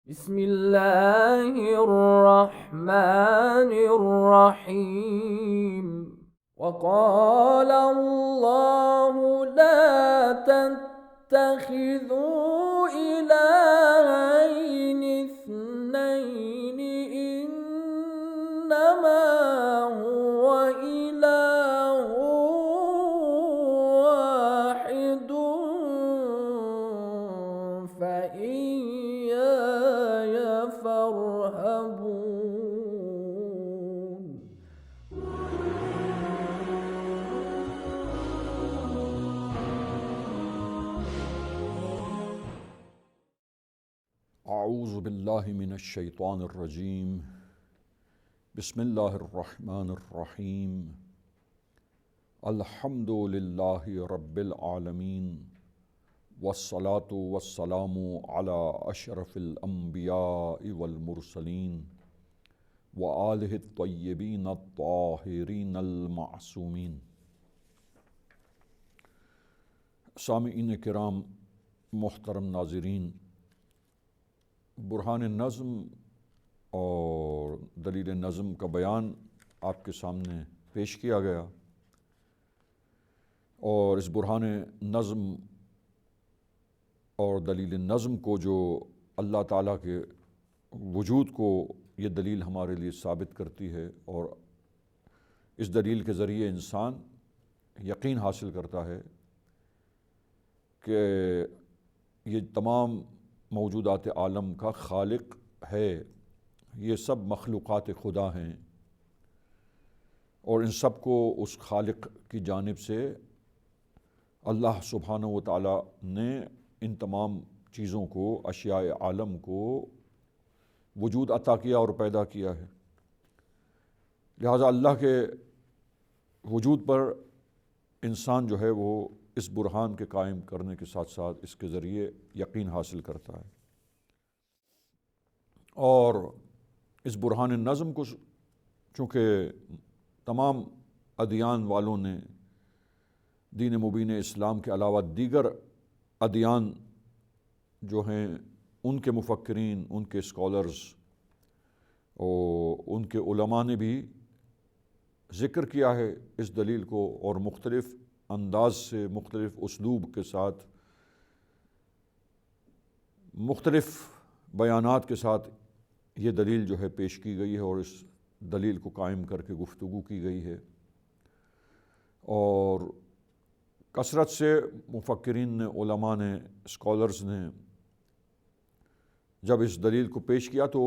بسم الله الرحمن الرحيم. وقال الله لا تتخذوا إلهين اثنين إنما هو إله واحد فإياي فارهبون. اعوذ باللہ من الشیطان الرجیم بسم اللہ الرحمن الرحیم الحمد للہ رب العالمین والصلاة والسلام علی اشرف الانبیاء والمرسلین وآلہ الطیبین الطاہرین المعصومین۔ سامعین کرام، محترم ناظرین، برہان نظم اور دلیل نظم کا بیان آپ کے سامنے پیش کیا گیا، اور اس برہان نظم اور دلیل نظم کو جو اللہ تعالیٰ کے وجود کو یہ دلیل ہمارے لیے ثابت کرتی ہے، اور اس دلیل کے ذریعے انسان یقین حاصل کرتا ہے کہ یہ تمام موجودات عالم کا خالق ہے، یہ سب مخلوقات خدا ہیں، اور ان سب کو اس خالق کی جانب سے اللہ سبحانہ و تعالیٰ نے ان تمام چیزوں کو، اشیاء عالم کو وجود عطا کیا اور پیدا کیا ہے۔ لہٰذا اللہ کے وجود پر انسان جو ہے وہ اس برہان کے قائم کرنے کے ساتھ ساتھ اس کے ذریعے یقین حاصل کرتا ہے، اور اس برہان نظم کو چونکہ تمام ادیان والوں نے دین مبین اسلام کے علاوہ دیگر ادیان جو ہیں ان کے مفکرین، ان کے اسکالرز اور ان کے علماء نے بھی ذکر کیا ہے اس دلیل کو، اور مختلف انداز سے، مختلف اسلوب کے ساتھ، مختلف بیانات کے ساتھ یہ دلیل جو ہے پیش کی گئی ہے، اور اس دلیل کو قائم کر کے گفتگو کی گئی ہے، اور کثرت سے مفکرین نے، علماء نے، اسکالرز نے جب اس دلیل کو پیش کیا تو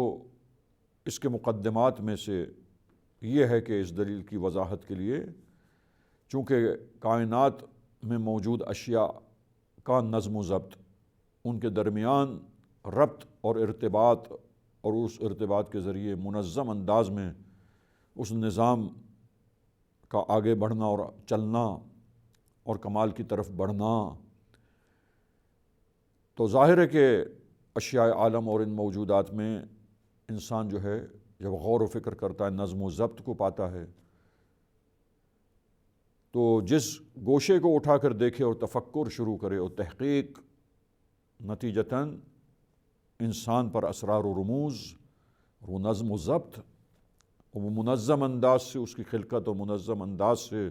اس کے مقدمات میں سے یہ ہے کہ اس دلیل کی وضاحت کے لیے، چونکہ کائنات میں موجود اشیاء کا نظم و ضبط، ان کے درمیان ربط اور ارتباط، اور اس ارتباط کے ذریعے منظم انداز میں اس نظام کا آگے بڑھنا اور چلنا اور کمال کی طرف بڑھنا، تو ظاہر ہے کہ اشیاء عالم اور ان موجودات میں انسان جو ہے جب غور و فکر کرتا ہے، نظم و ضبط کو پاتا ہے، تو جس گوشے کو اٹھا کر دیکھے اور تفکر شروع کرے اور تحقیق، نتیجتاً انسان پر اسرار و رموز، وہ نظم و ضبط، وہ منظم انداز سے اس کی خلقت اور منظم انداز سے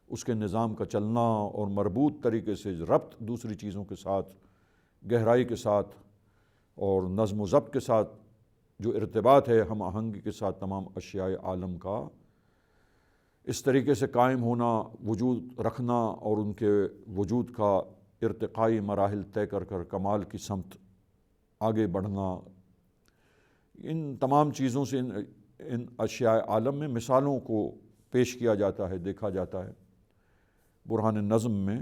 اس کے نظام کا چلنا، اور مربوط طریقے سے ربط دوسری چیزوں کے ساتھ، گہرائی کے ساتھ اور نظم و ضبط کے ساتھ جو ارتباط ہے، ہم آہنگی کے ساتھ تمام اشیاء عالم کا اس طریقے سے قائم ہونا، وجود رکھنا، اور ان کے وجود کا ارتقائی مراحل طے کر کر کمال کی سمت آگے بڑھنا، ان تمام چیزوں سے ان اشیاء عالم میں مثالوں کو پیش کیا جاتا ہے، دیکھا جاتا ہے برہان نظم میں،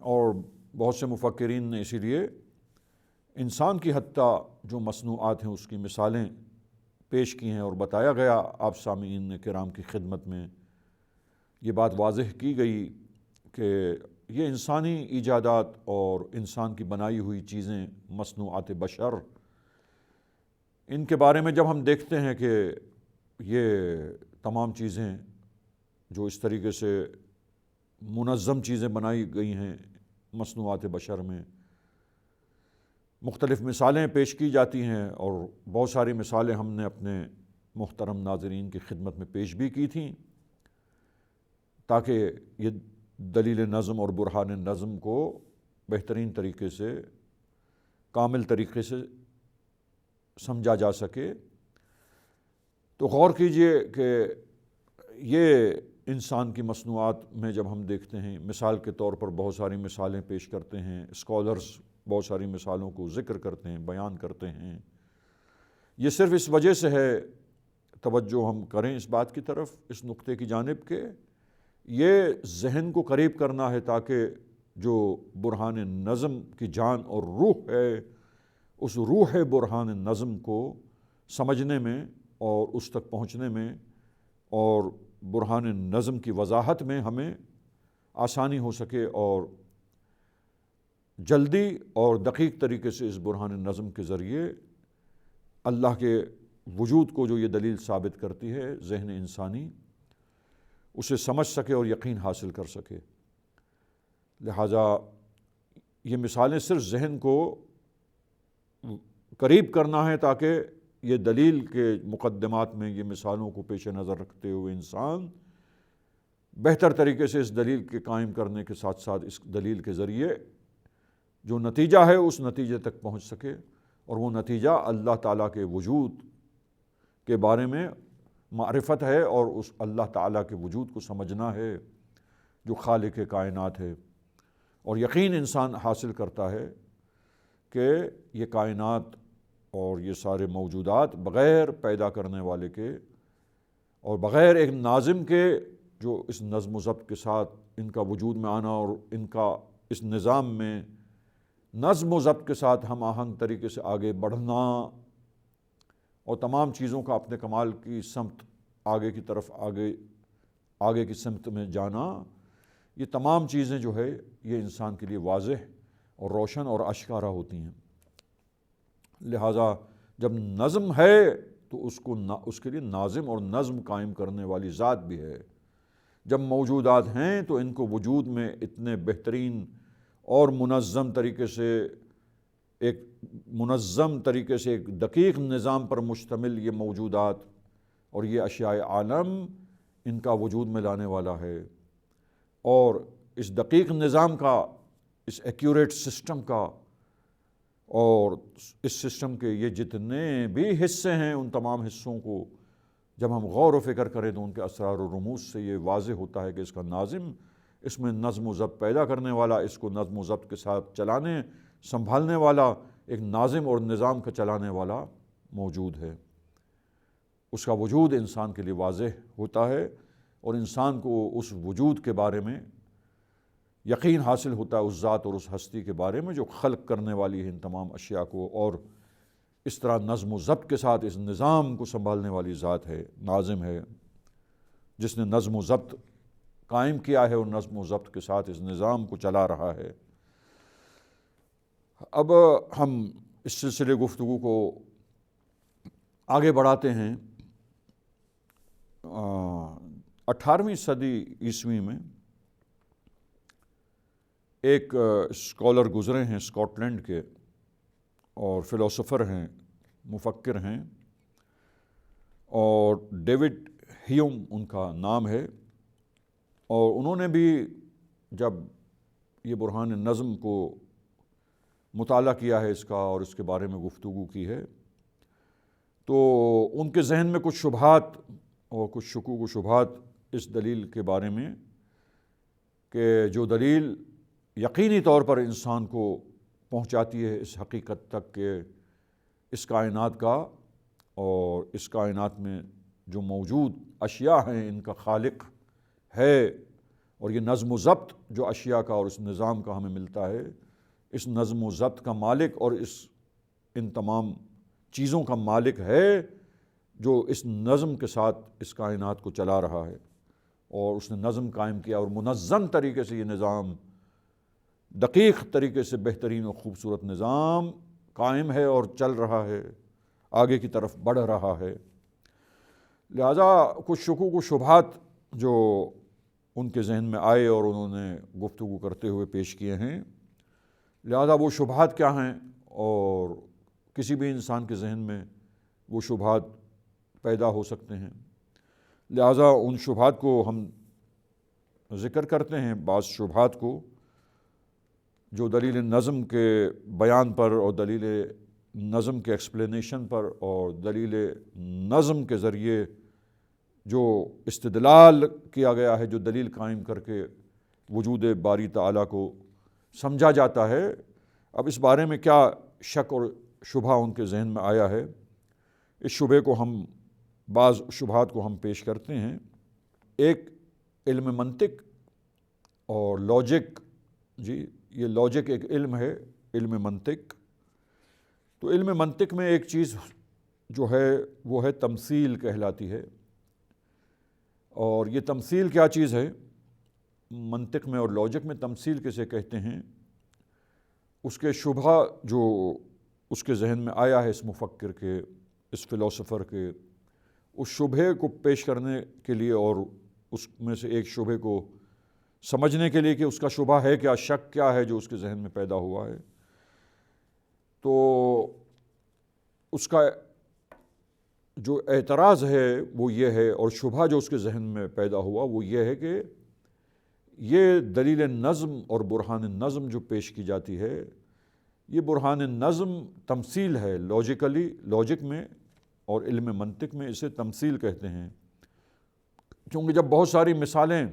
اور بہت سے مفکرین نے اسی لیے انسان کی حتیٰ جو مصنوعات ہیں اس کی مثالیں پیش کی ہیں، اور بتایا گیا آپ سامعین کرام کی خدمت میں یہ بات واضح کی گئی کہ یہ انسانی ایجادات اور انسان کی بنائی ہوئی چیزیں، مصنوعات بشر، ان کے بارے میں جب ہم دیکھتے ہیں کہ یہ تمام چیزیں جو اس طریقے سے منظم چیزیں بنائی گئی ہیں مصنوعات بشر میں، مختلف مثالیں پیش کی جاتی ہیں، اور بہت ساری مثالیں ہم نے اپنے محترم ناظرین کی خدمت میں پیش بھی کی تھیں، تاکہ یہ دلیل نظم اور برہان نظم کو بہترین طریقے سے، کامل طریقے سے سمجھا جا سکے۔ تو غور کیجئے کہ یہ انسان کی مصنوعات میں جب ہم دیکھتے ہیں، مثال کے طور پر بہت ساری مثالیں پیش کرتے ہیں، اسکالرز بہت ساری مثالوں کو ذکر کرتے ہیں، بیان کرتے ہیں، یہ صرف اس وجہ سے ہے، توجہ ہم کریں اس بات کی طرف، اس نقطے کی جانب کہ یہ ذہن کو قریب کرنا ہے، تاکہ جو برہان نظم کی جان اور روح ہے، اس روح برہان نظم کو سمجھنے میں اور اس تک پہنچنے میں اور برہان نظم کی وضاحت میں ہمیں آسانی ہو سکے، اور جلدی اور دقیق طریقے سے اس برہان نظم کے ذریعے اللہ کے وجود کو جو یہ دلیل ثابت کرتی ہے، ذہن انسانی اسے سمجھ سکے اور یقین حاصل کر سکے۔ لہٰذا یہ مثالیں صرف ذہن کو قریب کرنا ہے، تاکہ یہ دلیل کے مقدمات میں یہ مثالوں کو پیش نظر رکھتے ہوئے انسان بہتر طریقے سے اس دلیل کے قائم کرنے کے ساتھ ساتھ اس دلیل کے ذریعے جو نتیجہ ہے اس نتیجے تک پہنچ سکے، اور وہ نتیجہ اللہ تعالیٰ کے وجود کے بارے میں معرفت ہے، اور اس اللہ تعالیٰ کے وجود کو سمجھنا ہے جو خالق کائنات ہے، اور یقین انسان حاصل کرتا ہے کہ یہ کائنات اور یہ سارے موجودات بغیر پیدا کرنے والے کے اور بغیر ایک ناظم کے، جو اس نظم و ضبط کے ساتھ ان کا وجود میں آنا اور ان کا اس نظام میں نظم و ضبط کے ساتھ ہم آہنگ طریقے سے آگے بڑھنا اور تمام چیزوں کا اپنے کمال کی سمت آگے کی طرف آگے کی سمت میں جانا، یہ تمام چیزیں جو ہے یہ انسان کے لیے واضح اور روشن اور اشکارا ہوتی ہیں۔ لہٰذا جب نظم ہے تو اس کے لیے ناظم اور نظم قائم کرنے والی ذات بھی ہے۔ جب موجودات ہیں تو ان کو وجود میں اتنے بہترین اور منظم طریقے سے ایک دقیق نظام پر مشتمل یہ موجودات اور یہ اشیاء عالم ان کا وجود میں لانے والا ہے، اور اس دقیق نظام کا، اس ایکیوریٹ سسٹم کا، اور اس سسٹم کے یہ جتنے بھی حصے ہیں ان تمام حصوں کو جب ہم غور و فکر کریں تو ان کے اسرار و رموز سے یہ واضح ہوتا ہے کہ اس کا ناظم، اس میں نظم و ضبط پیدا کرنے والا، اس کو نظم و ضبط کے ساتھ چلانے سنبھالنے والا، ایک ناظم اور نظام کا چلانے والا موجود ہے۔ اس کا وجود انسان کے لیے واضح ہوتا ہے، اور انسان کو اس وجود کے بارے میں یقین حاصل ہوتا ہے، اس ذات اور اس ہستی کے بارے میں جو خلق کرنے والی ہے ان تمام اشیاء کو، اور اس طرح نظم و ضبط کے ساتھ اس نظام کو سنبھالنے والی ذات ہے، ناظم ہے، جس نے نظم و ضبط قائم کیا ہے اور نظم و ضبط کے ساتھ اس نظام کو چلا رہا ہے۔ اب ہم اس سلسلے گفتگو کو آگے بڑھاتے ہیں۔ 18ویں صدی عیسوی میں ایک اسکالر گزرے ہیں اسکاٹ لینڈ کے، اور فلاسفر ہیں، مفکر ہیں، اور ڈیوڈ ہیوم ان کا نام ہے، اور انہوں نے بھی جب یہ برہان نظم کو مطالعہ کیا ہے اس کا اور اس کے بارے میں گفتگو کی ہے، تو ان کے ذہن میں کچھ شبہات اور کچھ شکوک و شبہات اس دلیل کے بارے میں، کہ جو دلیل یقینی طور پر انسان کو پہنچاتی ہے اس حقیقت تک کہ اس کائنات کا اور اس کائنات میں جو موجود اشیاء ہیں ان کا خالق ہے، اور یہ نظم و ضبط جو اشیاء کا اور اس نظام کا ہمیں ملتا ہے، اس نظم و ضبط کا مالک اور ان تمام چیزوں کا مالک ہے جو اس نظم کے ساتھ اس کائنات کو چلا رہا ہے، اور اس نے نظم قائم کیا اور منظم طریقے سے یہ نظام، دقیق طریقے سے بہترین اور خوبصورت نظام قائم ہے اور چل رہا ہے، آگے کی طرف بڑھ رہا ہے۔ لہذا کچھ شکوک و شبہات جو ان کے ذہن میں آئے اور انہوں نے گفتگو کرتے ہوئے پیش کیے ہیں، لہذا وہ شبہات کیا ہیں اور کسی بھی انسان کے ذہن میں وہ شبہات پیدا ہو سکتے ہیں۔ لہٰذا ان شبہات کو ہم ذکر کرتے ہیں، بعض شبہات کو جو دلیل نظم کے بیان پر اور دلیل نظم کے ایکسپلینیشن پر اور دلیل نظم کے ذریعے جو استدلال کیا گیا ہے، جو دلیل قائم کر کے وجود باری تعالیٰ کو سمجھا جاتا ہے۔ اب اس بارے میں کیا شک اور شبہ ان کے ذہن میں آیا ہے، اس شبہ کو ہم بعض شبہات کو ہم پیش کرتے ہیں۔ ایک علم منطق اور لاجک، جی یہ لاجک ایک علم ہے، علم منطق۔ تو علم منطق میں ایک چیز جو ہے وہ ہے تمثیل کہلاتی ہے، اور یہ تمثیل کیا چیز ہے؟ منطق میں اور لاجک میں تمثیل کسے کہتے ہیں؟ اس کے شبہ جو اس کے ذہن میں آیا ہے اس مفکر کے، اس فلاسفر کے، اس شبہ کو پیش کرنے کے لیے اور اس میں سے ایک شبہ کو سمجھنے کے لیے کہ اس کا شبہ ہے کیا، شک کیا ہے جو اس کے ذہن میں پیدا ہوا ہے، تو اس کا جو اعتراض ہے وہ یہ ہے، اور شبہ جو اس کے ذہن میں پیدا ہوا وہ یہ ہے کہ یہ دلیل نظم اور برہان نظم جو پیش کی جاتی ہے، یہ برہان نظم تمثیل ہے، لاجک میں اور علم منطق میں اسے تمثیل کہتے ہیں، کیونکہ جب بہت ساری مثالیں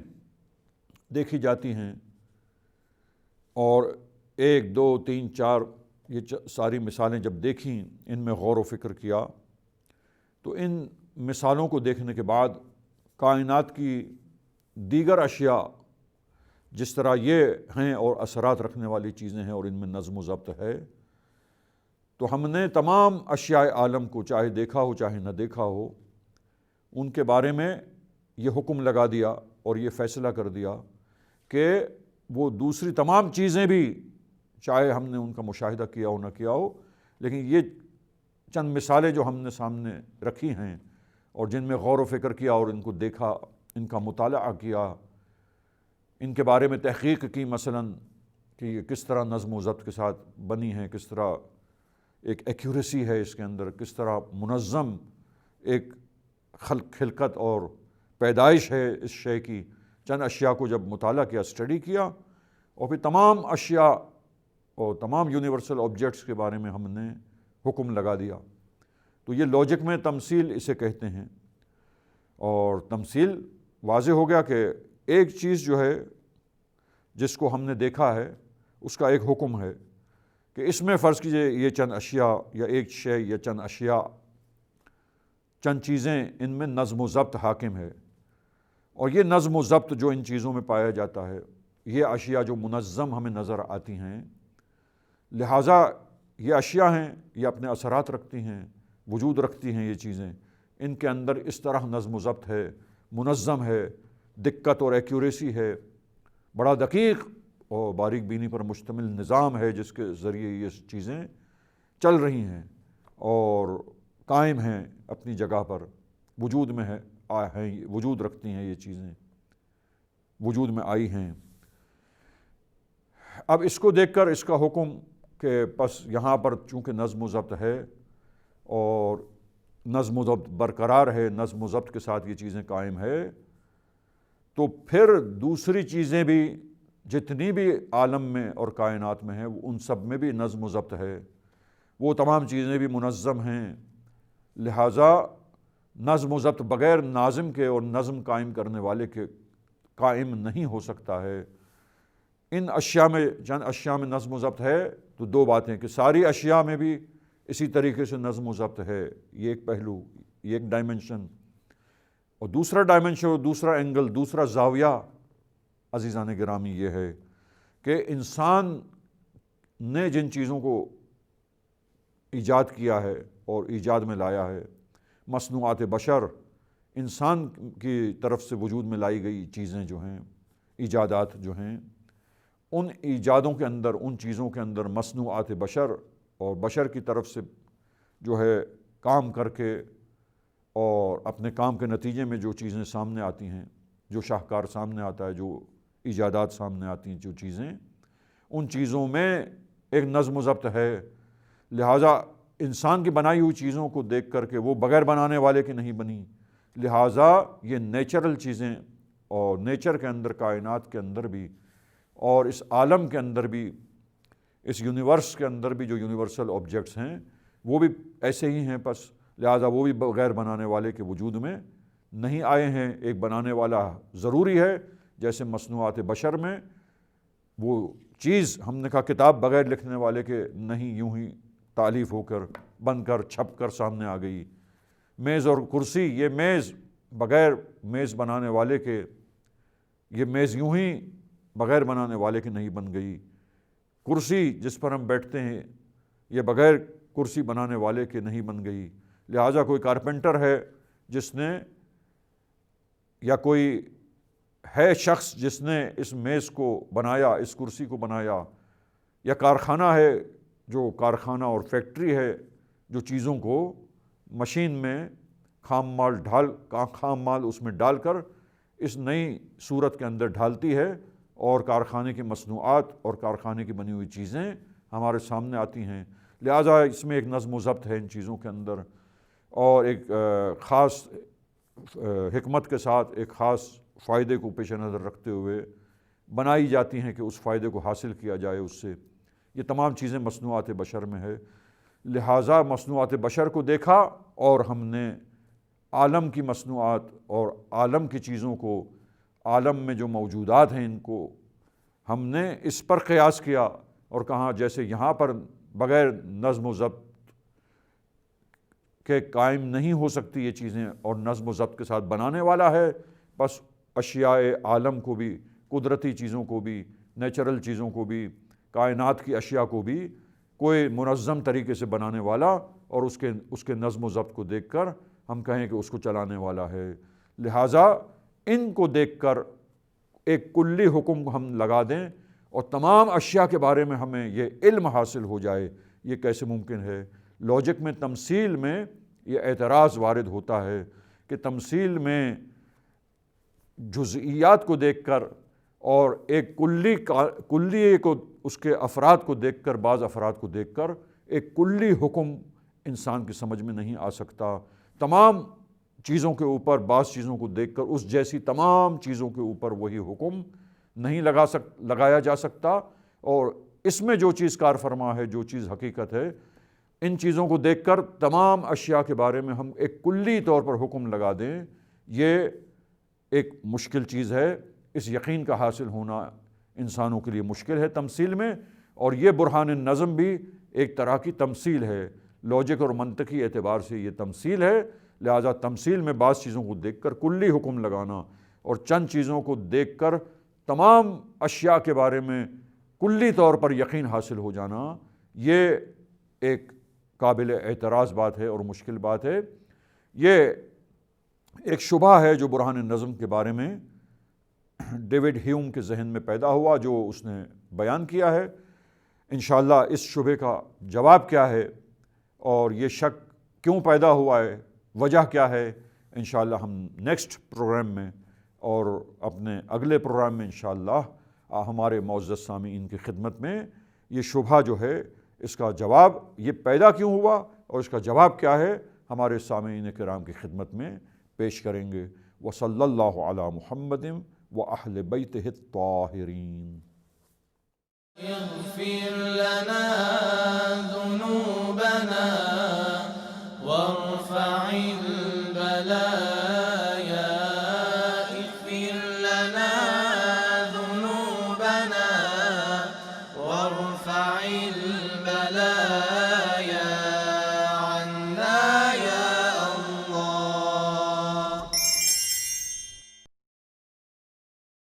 دیکھی جاتی ہیں اور 1 2 3 4 یہ ساری مثالیں جب دیکھیں، ان میں غور و فکر کیا، تو ان مثالوں کو دیکھنے کے بعد کائنات کی دیگر اشیاء جس طرح یہ ہیں اور اثرات رکھنے والی چیزیں ہیں اور ان میں نظم و ضبط ہے، تو ہم نے تمام اشیاء عالم کو چاہے دیکھا ہو چاہے نہ دیکھا ہو، ان کے بارے میں یہ حکم لگا دیا اور یہ فیصلہ کر دیا کہ وہ دوسری تمام چیزیں بھی چاہے ہم نے ان کا مشاہدہ کیا ہو نہ کیا ہو، لیکن یہ چند مثالیں جو ہم نے سامنے رکھی ہیں اور جن میں غور و فکر کیا اور ان کو دیکھا، ان کا مطالعہ کیا، ان کے بارے میں تحقیق کی، مثلاً کہ یہ کس طرح نظم و ضبط کے ساتھ بنی ہیں، کس طرح ایک ایکیوریسی ہے اس کے اندر، کس طرح منظم ایک خلقت اور پیدائش ہے اس شے کی، چند اشیاء کو جب مطالعہ کیا، اسٹڈی کیا، اور پھر تمام اشیاء اور تمام یونیورسل آبجیکٹس کے بارے میں ہم نے حکم لگا دیا، تو یہ لاجک میں تمثیل اسے کہتے ہیں۔ اور تمثیل واضح ہو گیا کہ ایک چیز جو ہے جس کو ہم نے دیکھا ہے اس کا ایک حکم ہے کہ اس میں فرض کیجئے یہ چند اشیاء یا ایک شے یا چند اشیاء، چند چیزیں، ان میں نظم و ضبط حاکم ہے، اور یہ نظم و ضبط جو ان چیزوں میں پایا جاتا ہے، یہ اشیاء جو منظم ہمیں نظر آتی ہیں، لہٰذا یہ اشیاء ہیں، یہ اپنے اثرات رکھتی ہیں، وجود رکھتی ہیں، یہ چیزیں ان کے اندر اس طرح نظم و ضبط ہے، منظم ہے، دقت اور ایکیوریسی ہے، بڑا دقیق اور باریک بینی پر مشتمل نظام ہے جس کے ذریعے یہ چیزیں چل رہی ہیں اور قائم ہیں اپنی جگہ پر، وجود میں ہیں، وجود رکھتی ہیں، یہ چیزیں وجود میں آئی ہیں۔ اب اس کو دیکھ کر اس کا حکم کہ بس یہاں پر چونکہ نظم و ضبط ہے اور نظم و ضبط برقرار ہے، نظم و ضبط کے ساتھ یہ چیزیں قائم ہے، تو پھر دوسری چیزیں بھی جتنی بھی عالم میں اور کائنات میں ہیں ان سب میں بھی نظم و ضبط ہے، وہ تمام چیزیں بھی منظم ہیں، لہٰذا نظم و ضبط بغیر ناظم کے اور نظم قائم کرنے والے کے قائم نہیں ہو سکتا ہے۔ ان اشیاء میں، چند اشیاء میں نظم و ضبط ہے تو دو باتیں کہ ساری اشیاء میں بھی اسی طریقے سے نظم و ضبط ہے، یہ ایک پہلو، یہ ایک ڈائمنشن، اور دوسرا ڈائمنشن اور دوسرا اینگل، دوسرا زاویہ عزیزان گرامی یہ ہے کہ انسان نے جن چیزوں کو ایجاد کیا ہے اور ایجاد میں لایا ہے، مصنوعات بشر، انسان کی طرف سے وجود میں لائی گئی چیزیں جو ہیں، ایجادات جو ہیں، ان ایجادوں کے اندر، ان چیزوں کے اندر مصنوعات بشر اور بشر کی طرف سے جو ہے کام کر کے اور اپنے کام کے نتیجے میں جو چیزیں سامنے آتی ہیں، جو شاہکار سامنے آتا ہے، جو ایجادات سامنے آتی ہیں، جو چیزیں، ان چیزوں میں ایک نظم و ضبط ہے، لہٰذا انسان کی بنائی ہوئی چیزوں کو دیکھ کر کے وہ بغیر بنانے والے کی نہیں بنی، لہٰذا یہ نیچرل چیزیں اور نیچر کے اندر، کائنات کے اندر بھی اور اس عالم کے اندر بھی، اس یونیورس کے اندر بھی جو یونیورسل آبجیکٹس ہیں وہ بھی ایسے ہی ہیں، پس لہٰذا وہ بھی بغیر بنانے والے کے وجود میں نہیں آئے ہیں۔ ایک بنانے والا ضروری ہے، جیسے مصنوعات بشر میں وہ چیز ہم نے کہا کتاب بغیر لکھنے والے کے نہیں یوں ہی تالیف ہو کر بن کر چھپ کر سامنے آ گئی۔ میز اور کرسی، یہ میز بغیر میز بنانے والے کے، یہ میز یوں ہی بغیر بنانے والے کے نہیں بن گئی۔ کرسی جس پر ہم بیٹھتے ہیں یہ بغیر کرسی بنانے والے کے نہیں بن گئی۔ لہٰذا کوئی کارپینٹر ہے جس نے، یا کوئی ہے شخص جس نے اس میز کو بنایا، اس کرسی کو بنایا، یا کارخانہ ہے جو کارخانہ اور فیکٹری ہے جو چیزوں کو مشین میں خام مال اس میں ڈال کر اس نئی صورت کے اندر ڈھالتی ہے، اور کارخانے کی مصنوعات اور کارخانے کی بنی ہوئی چیزیں ہمارے سامنے آتی ہیں۔ لہٰذا اس میں ایک نظم و ضبط ہے ان چیزوں کے اندر، اور ایک خاص حکمت کے ساتھ ایک خاص فائدے کو پیش نظر رکھتے ہوئے بنائی جاتی ہیں کہ اس فائدے کو حاصل کیا جائے اس سے۔ یہ تمام چیزیں مصنوعات بشر میں ہے۔ لہٰذا مصنوعات بشر کو دیکھا اور ہم نے عالم کی مصنوعات اور عالم کی چیزوں کو، عالم میں جو موجودات ہیں ان کو ہم نے اس پر قیاس کیا اور کہا جیسے یہاں پر بغیر نظم و ضبط کے قائم نہیں ہو سکتی یہ چیزیں، اور نظم و ضبط کے ساتھ بنانے والا ہے، بس اشیاء عالم کو بھی، قدرتی چیزوں کو بھی، نیچرل چیزوں کو بھی، کائنات کی اشیاء کو بھی کوئی منظم طریقے سے بنانے والا، اور اس کے نظم و ضبط کو دیکھ کر ہم کہیں کہ اس کو چلانے والا ہے۔ لہٰذا ان کو دیکھ کر ایک کلی حکم ہم لگا دیں اور تمام اشیاء کے بارے میں ہمیں یہ علم حاصل ہو جائے، یہ کیسے ممکن ہے؟ لاجک میں، تمثیل میں یہ اعتراض وارد ہوتا ہے کہ تمثیل میں جزئیات کو دیکھ کر اور ایک کلی کو، اس کے افراد کو دیکھ کر، بعض افراد کو دیکھ کر ایک کلی حکم انسان کی سمجھ میں نہیں آ سکتا۔ تمام چیزوں کے اوپر بعض چیزوں کو دیکھ کر اس جیسی تمام چیزوں کے اوپر وہی حکم نہیں لگایا جا سکتا، اور اس میں جو چیز کار فرما ہے، جو چیز حقیقت ہے، ان چیزوں کو دیکھ کر تمام اشیاء کے بارے میں ہم ایک کلی طور پر حکم لگا دیں، یہ ایک مشکل چیز ہے۔ اس یقین کا حاصل ہونا انسانوں کے لیے مشکل ہے تمثیل میں، اور یہ برہان النظم بھی ایک طرح کی تمثیل ہے، لاجک اور منطقی اعتبار سے یہ تمثیل ہے۔ لہٰذا تمثیل میں بعض چیزوں کو دیکھ کر کلی حکم لگانا اور چند چیزوں کو دیکھ کر تمام اشیاء کے بارے میں کلی طور پر یقین حاصل ہو جانا، یہ ایک قابل اعتراض بات ہے اور مشکل بات ہے۔ یہ ایک شبہ ہے جو برہان النظم کے بارے میں ڈیوڈ ہیوم کے ذہن میں پیدا ہوا، جو اس نے بیان کیا ہے۔ انشاءاللہ اس شبہ کا جواب کیا ہے اور یہ شک کیوں پیدا ہوا ہے، وجہ کیا ہے، انشاءاللہ ہم نیکسٹ پروگرام میں اور اپنے اگلے پروگرام میں انشاءاللہ ہمارے معزز سامعین کی خدمت میں یہ شبہ جو ہے، اس کا جواب یہ پیدا کیوں ہوا اور اس کا جواب کیا ہے، ہمارے سامعین کرام کی خدمت میں پیش کریں گے۔ وصلی اللہ علی محمد وأہل بیتہ الطاہرین۔ اغفر لنا ذنوبنا وارفع البلايا، اغفر لنا ذنوبنا وارفع